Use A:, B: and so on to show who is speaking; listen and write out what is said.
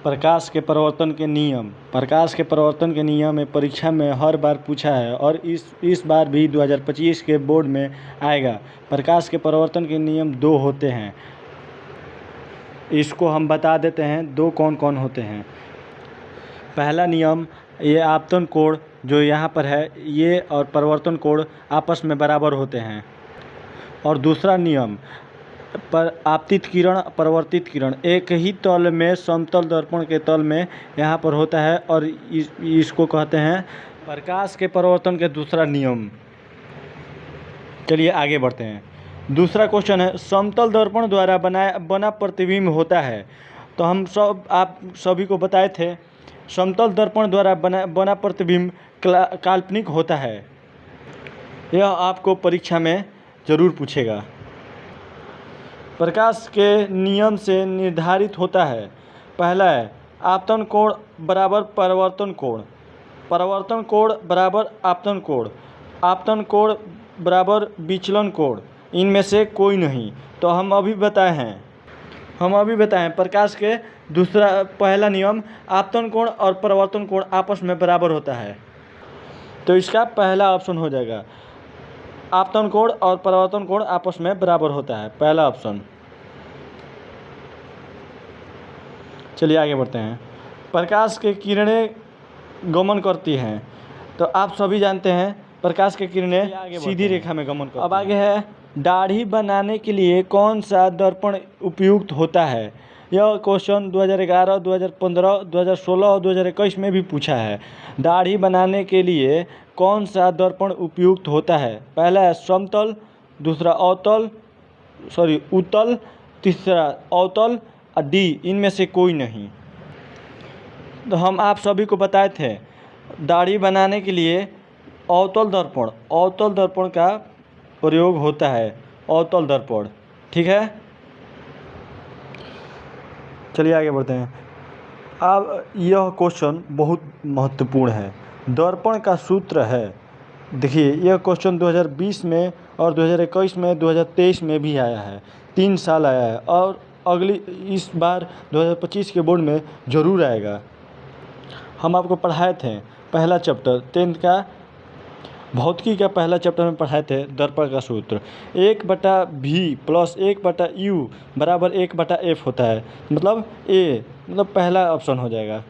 A: प्रकाश के परिवर्तन के नियम। प्रकाश के परिवर्तन के नियम में परीक्षा में हर बार पूछा है और इस बार भी 2025 के बोर्ड में आएगा। प्रकाश के परिवर्तन के नियम 2 होते हैं, इसको हम बता देते हैं 2 कौन कौन होते हैं। पहला नियम, ये आपतन कोण जो यहाँ पर है ये और परिवर्तन कोण आपस में बराबर होते हैं। और दूसरा नियम, पर आपतित किरण परावर्तित किरण एक ही तल में समतल दर्पण के तल में यहाँ पर होता है और इसको कहते हैं प्रकाश के परिवर्तन के दूसरा नियम। चलिए आगे बढ़ते हैं। दूसरा क्वेश्चन है, समतल दर्पण द्वारा बना प्रतिबिंब होता है। तो हम आप सभी को बताए थे समतल दर्पण द्वारा बना प्रतिबिंब काल्पनिक होता है। यह आपको परीक्षा में ज़रूर पूछेगा। प्रकाश के नियम से निर्धारित होता है। पहला है आपतन कोण बराबर परावर्तन कोण, परावर्तन कोण बराबर आपतन कोण, आपतन कोण बराबर विचलन कोण, इनमें से कोई नहीं। तो हम अभी बताए प्रकाश के पहला नियम आपतन कोण और परावर्तन कोण आपस में बराबर होता है। तो इसका पहला ऑप्शन हो जाएगा, आपतन कोण और परावर्तन कोण आपस में बराबर होता है, पहला ऑप्शन। चलिए आगे बढ़ते हैं। प्रकाश के किरणें गमन करती हैं। तो आप सभी जानते हैं प्रकाश की किरणें सीधी रेखा में गमन करती हैं। अब आगे है, दाढ़ी बनाने के लिए कौन सा दर्पण उपयुक्त होता है। यह क्वेश्चन 2011, 2015, 2016 और 2021 में भी पूछा है। दाढ़ी बनाने के लिए कौन सा दर्पण उपयुक्त होता है। पहला है समतल, दूसरा उत्तल, तीसरा अवतल और डी इनमें से कोई नहीं। तो हम आप सभी को बताए थे दाढ़ी बनाने के लिए अवतल दर्पण का प्रयोग होता है, अवतल दर्पण, ठीक है। चलिए आगे बढ़ते हैं। अब यह क्वेश्चन बहुत महत्वपूर्ण है। दर्पण का सूत्र है, देखिए यह क्वेश्चन 2020 में और 2021 में 2023 में भी आया है, 3 साल आया है और इस बार 2025 के बोर्ड में ज़रूर आएगा। हम आपको पढ़ाए थे पहला चैप्टर 10th का भौतिकी का पहला चैप्टर में पढ़ाए थे दर्पण का सूत्र 1/v + 1/u = 1/f होता है। मतलब ए मतलब पहला ऑप्शन हो जाएगा।